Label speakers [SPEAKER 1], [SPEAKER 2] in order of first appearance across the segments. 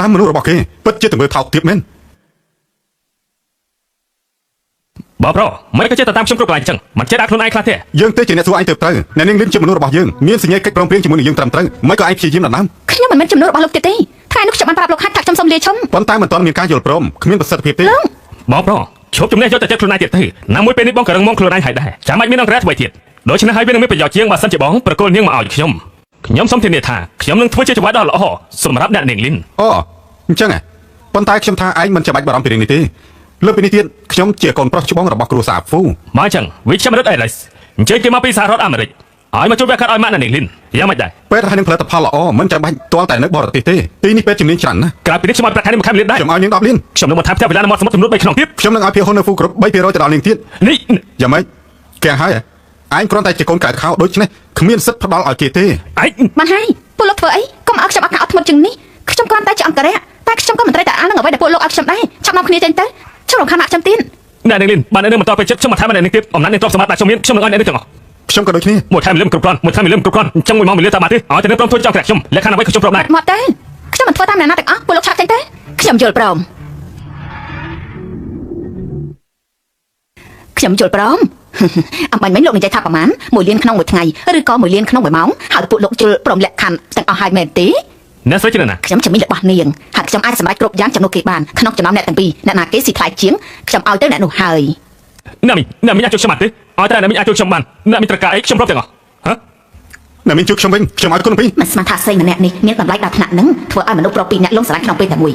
[SPEAKER 1] តាមមនុស្សរបស់គេពិតជាទៅមើលថោកទាបមែន
[SPEAKER 2] បើប្រុសមិនក៏ចេះតែតាមខ្ញុំគ្រប់កន្លែងចឹងមិនចេះដាក់ខ្លួនឯងខ្លះទេ
[SPEAKER 1] យើងទេជាអ្នកសួរឯងទៅត្រូវអ្នកនាងលីនជាមនុស្សរបស់យើងមានសញ្ញាកិច្ចព្រមព្រៀងជាមួយនឹងយើងត្រឹមត្រូវមិនក៏ឯងព្យាយាមដណ្ដើម
[SPEAKER 3] ខ្ញុំមិនមែនជំនួសរបស់លោកទៀតទេថ្ងៃនោះខ្ញុំបានប្រាប់លោកហាត់ថាខ្ញុំសូមលាឈុំ
[SPEAKER 1] ប៉ុន្តែមិនទាន់មានការយល់ព្រមគ្មានប្រសិទ្ធភាពទេ
[SPEAKER 2] បងប្រុសឈប់ជំនះយកតែចិត្តខ្លួនឯងទៀតទៅណាមួយពេលនេះបងក៏រឹងមាំខ្លួនឯងហើយដែរចាំមិនមានអង្គរៈថ្មីទៀតដូច្នេះហើយវានឹងមានប្រយោជន៍ជាងបើសិនជាបងប្រគល់នាងមកឲ្យខ្ញុំសូមធានាថាខ្ញុំនឹងធ្វើជាចង្វាក់ដ៏ល្អសម្រាប់អ្នកនាងលីន
[SPEAKER 1] អូអញ្ចឹងប៉ុន្តែខ្ញុំថាឯងមិនចាំបាច់បារម្ភពីរឿងនេះទេលើពីនេះទៀតខ្ញុំជាកូនប្រុសច្បងរបស់គ្រួសារហ្វូ
[SPEAKER 2] មកអញ្ចឹងវិខ្ញុំរត់អេឡេសអញ្ជើញគេមកពីសហរដ្ឋអាមេរិកឲ្យមកជួយវគ្គកាត់ឲ្យម៉ាក់អ្នកនាងលីនយ៉ាងម៉េចដែរ
[SPEAKER 1] ពេទ្យហើយនឹងផលិតផលល្អមិនចាំបាច់ទាល់តែនៅបរទេសទេទីនេះពេទ្យជំនាញច្រើនណាស់
[SPEAKER 2] ក្រៅពីនេះខ្ញុំឲ្យប្រាក់ខែនេះមួយខែ1លានដែរ
[SPEAKER 1] ខ្ញុំឲ្យនាង10លាន
[SPEAKER 2] ខ្ញុំនឹងបន្ថែមផ្ទះវិឡានៅមាត់សមុទ្រចំនួន3ខ្នងទៀត
[SPEAKER 1] ខ្ញុំនឹងឲ្យភាគហ៊ុននៅហ្វូគ្រប់3%ទៅដល់នាងទៀត
[SPEAKER 2] នេះ
[SPEAKER 1] យ៉ាងម៉េចកែហើយឯងគ្រាន់តែជាកូនក្រៅខោដូច្នេះគ្មានសិទ្ធិផ្ដាល់ឲ្យគេទេ
[SPEAKER 2] ឯង
[SPEAKER 3] បានហើយពួកលោកធ្វើអីកុំឲ្យខ្ញុំអត់ការអត់ធ្មត់ជាងនេះខ្ញុំគ្រាន់តែជាអង្គរៈតែខ្ញុំក៏មិនត្រូវតែអាននឹងអ្វីដែលពួកលោកឲ្យខ្ញុំដែរចាប់នាំគ្នាចេញទៅខ្ញុំរំខានដាក់ខ្ញុំទៀត
[SPEAKER 2] អ្នកនាងលីនបាននៅបន្តពេលចិត្តខ្ញុំបន្ថែមអ្នកនាងទៀតអំណាចនឹងទ្រព្យសម្បត្តិដែលខ្ញុំមានខ្ញុំនឹងឲ្យអ្នកនាងទាំងអស់
[SPEAKER 1] ខ្ញុំក៏ដូចគ្នា
[SPEAKER 2] មួយខែ1លានគ្រប់គ្រាន់មួយខែ1លានគ្រប់គ្រាន់អញ្ចឹង1ម៉ោង1លានតាមបានទេឲ្យតែនៅព្រមធ្វើចង់ក្រែខ្ញុំលក្ខខណ្ឌអ្វីក៏ខ្ញុំព្រមដែរ
[SPEAKER 3] មកទៅខ្ញុំមិនធ្វើតាមអ្នកណាទាំងអស់ពួកលោកឆាប់ចេញទៅខ្ញុំយល់ព្រមអំបញ្ញមិញលោកនិយាយថាប្រហែល1លានក្នុងមួយថ្ងៃឬក៏1លានក្នុង1ម៉ោងហើយពួកលោកជល់ព្រមលក្ខខណ្ឌទាំងអស់ហើយមែនទេ
[SPEAKER 2] អ្នកស្រីជាណា
[SPEAKER 3] ខ្ញុំជំនាញរបស់នាងហើយខ្ញុំអាចសម្រេចគ្រប់យ៉ាងចំនួនគេបានក្នុងចំណោមអ្នកទាំងពីរអ្នកណាគេស៊ីថ្លៃជាងខ្ញុំឲ្យទៅអ្នកនោះហើយ
[SPEAKER 2] អ្នកមីអាចជួយខ្ញុំបានទេឲ្យតែអ្នកមីអាចជួយខ្ញុំបានអ្នកមីត្រូវការអីខ្ញុំគ្រប់ទាំងអស់ហ៎
[SPEAKER 1] អ្នកមីជួយខ្ញុំវិញខ្ញុំឲ្យគុណពី
[SPEAKER 3] មិនស្មានថាស្រីម្នាក់នេះមានតម្លៃដល់ថ្នាក់ហ្នឹងធ្វើឲ្យមនុស្សប្រុសពីរអ្នកលងស្រឡាញ់ក្នុងពេលតែមួយ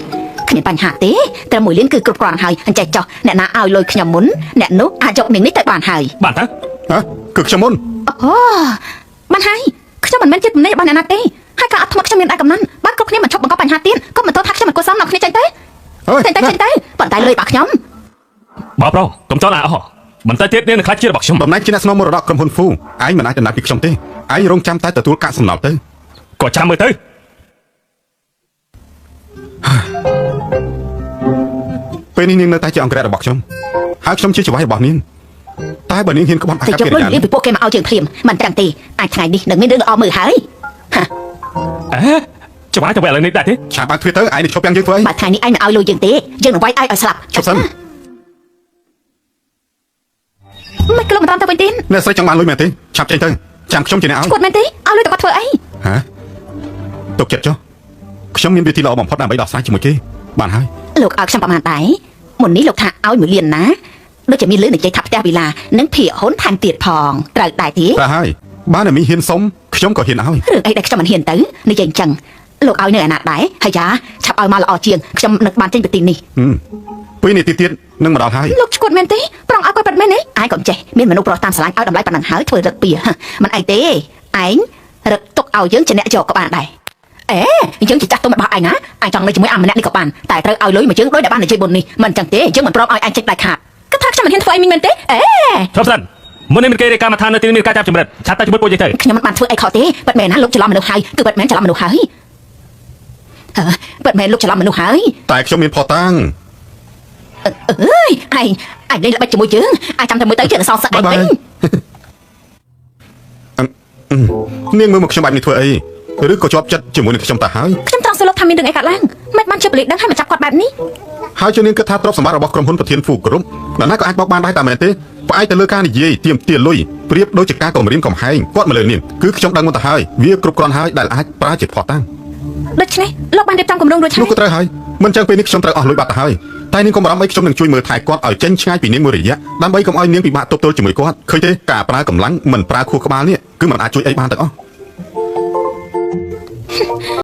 [SPEAKER 3] គ្មានបញ្ហាទេតែ1លានគឺគ្រប់គ្រាន់ហើយអញ្ចេះចោះអ្នកណាឲ្យលុយខ្ញុំមុនអ្នកនោះអាចយកនាងនេះទៅបានហើយ
[SPEAKER 2] បានតើ
[SPEAKER 1] គឺខ្ញុំមុន
[SPEAKER 3] អូបានហើយខ្ញុំមិនមែនជាទំនេររបស់អ្នកណាទេហើយក៏អត់ធ្មត់ខ្ញុំមានដែរកំណត់បានគ្រប់គ្នាមិនឈប់បង្កបញ្ហាទៀតក៏មិនទោសថាខ្ញុំមិនគួរសមដល់គ្នាចេញទៅចេញទៅប៉ុន្តែលុយរបស់ខ្ញុំ
[SPEAKER 2] បងប្រុសកុំចោលអស់បន្តែទៀតនាងនឹងខ្លាចជារបស់ខ្ញុំ
[SPEAKER 1] តំណែងជាអ្នកស្នងមរតកក្រុមហ៊ុនហ្វូឯងមិនអាចដំណើរពីខ្ញុំទេឯងរងចាំតែទទួលកាកសំណល់ទៅ
[SPEAKER 2] ក៏ចាំមើលទៅ
[SPEAKER 1] ពេលនេះនាងនៅតែជាអង្គរៈរបស់ខ្ញុំហើយខ្ញុំជាចៅហ្វាយរបស់នាងតែបើនាងហ៊ានក្បត់អាកប្បកិរិយា
[SPEAKER 3] នេះពីពួកគេមកឲ្យជើងភ្លាមមិនត្រឹមទេអាចថ្ងៃនេះនឹងមានរឿងល្អមើលហើយ
[SPEAKER 2] ចៅហ្វាយទៅឥឡូវនេះដែរទេ
[SPEAKER 1] ឆាប់បើកទ្វារទៅឯងនឹងឈប់យ៉ាងយើងធ្វើអី
[SPEAKER 3] បើថ្ងៃនេះឯងមិនឲ្យលុយយើងទេយើងនឹងវាយឯងឲ្យស្លាប់
[SPEAKER 1] ឈប់សិន
[SPEAKER 3] មិនក្លុំមិនតាមទៅវិញទេ
[SPEAKER 1] អ្នកស្រីចង់បានលុយមែនទេឆាប់ចេញទៅចាំខ្ញុំជាអ្នកឲ្យ
[SPEAKER 3] គាត់មែនទេឲ្យលុយទៅគាត់ធ្វើអី
[SPEAKER 1] ហ៎ទុកចិត្តចុះខ្ញុំមានវិធីល្អបំផុតដើម្បីដោះស្រាយជាមួយគេបានហើយ
[SPEAKER 3] លោកឲ្យខ្ញុំប្រហែលដែរមុននេះលោកថាឲ្យ1លានណាដូចជាមានលឿននិយាយថាផ្ទះវិឡានិងភាគហ៊ុនថែមទៀតផងត្រូវដែរទេ
[SPEAKER 1] ត្រូវហើយបានតែមីហ៊ានសុំខ្ញុំក៏ហ៊ានឲ្យ
[SPEAKER 3] រឿងអីដែលខ្ញុំមិនហ៊ានទៅនិយាយអញ្ចឹងលោកឲ្យនៅអាណាដែរហើយយ៉ាឆាប់ឲ្យមកល្អជាងខ្ញុំនឹកបានចេញពីទីនេះ
[SPEAKER 1] 2នាទីទៀតនឹងមកដល់ហើយ
[SPEAKER 3] លោកឈួតមែនទេប្រងឲ្យគាត់ប៉ាត់មែនទេឯងក៏ចេះមានមនុស្សប្រុសតាមស្រឡាញ់ឲ្យតម្លៃប៉ុណ្ណឹងហើយធ្វើរឹកពីមិនអីទេឯងរឹកទុកឲ្យយើងជាអ្នកយកក៏បានដែរយើងជាចាស់ទុំរបស់ឯងណាឯងចង់នៅជាមួយអាម្នាក់នេះក៏បានតែត្រូវឲ្យលុយមួយជើងដោយដែលបាននិយាយមុននេះមិនអញ្ចឹងទេយើងមិនព្រមឲ្យឯងចេញដាច់ខាតគាត់ថាខ្ញុំមិនហ៊ានធ្វើអីមិញមែនទេ
[SPEAKER 2] ឈប់សិនមុននេះមានគេរាយការណ៍មកថានៅទីនេះមានការចាប់ចម្រិតឆាប់ទៅជាមួយពួកយើងទៅ
[SPEAKER 3] ខ្ញុំមិនបានធ្វើអីខុសទេប៉ាត់មែនណាលោកច្រឡំមនុស្សហើយគឺប៉ាត់មែនច្រឡំមនុស្សហើយប៉ាត់មែនលោកច្រឡំមនុស្សហើយ
[SPEAKER 1] តែខ្ញុំមានផតាំង
[SPEAKER 3] ឯងលេងល្បិចជាមួយយើងអាចចាំតែមើលទៅជាអសរសឹកឯងវិញ
[SPEAKER 1] នាងមើលមកខ្ញុំបែបនេះធ្វើអីឬក៏ជាប់ចិត្តជាមួយនឹងខ្ញុំតាហើយ
[SPEAKER 3] ខ្ញុំត្រង់សួរលោកថាមានរឿងអីកើតឡើងមិនបានជាបលិកដឹងហើយមកចាប់គាត់បែបនេះ
[SPEAKER 1] ហើយជានាងគិតថាទ្រព្យសម្បត្តិរបស់ក្រុមហ៊ុនប្រធានហ្វូគ្រប់ដល់ណាក៏អាចបោកបានដែរតែមែនទេផ្អែកទៅលើការនិយាយទាមទារលុយប្រៀបដូចជាការគំរាមកំហែងគាត់មកលើនាងគឺខ្ញុំដឹងមុនទៅហើយវាគ្រប់គ្រាន់ហើយដែលអាចប្រើជាផតាំង
[SPEAKER 3] ដូច្នេះលោកបានរៀបចំគម្រោងរួចហើយ
[SPEAKER 1] នោះក៏ត្រូវហើយមិនចឹងពេលនេះខ្ញុំត្រូវអស់លុយបាត់ទៅហើយតែនាងកុំបារម្ភអីខ្ញុំនឹងជួយមើលថែគាត់ឲ្យចេញឆ្ងាយពីនាងមួយរយៈដើម្បីកុំឲ្យនាងពិបាកទប់ទល់ជាមួយគាត់ឃើញទេការប្រើកម្លាំងមិនប្រើខួរក្បាលនេះគឺមិនអាចជួយអីបានទាំងអស់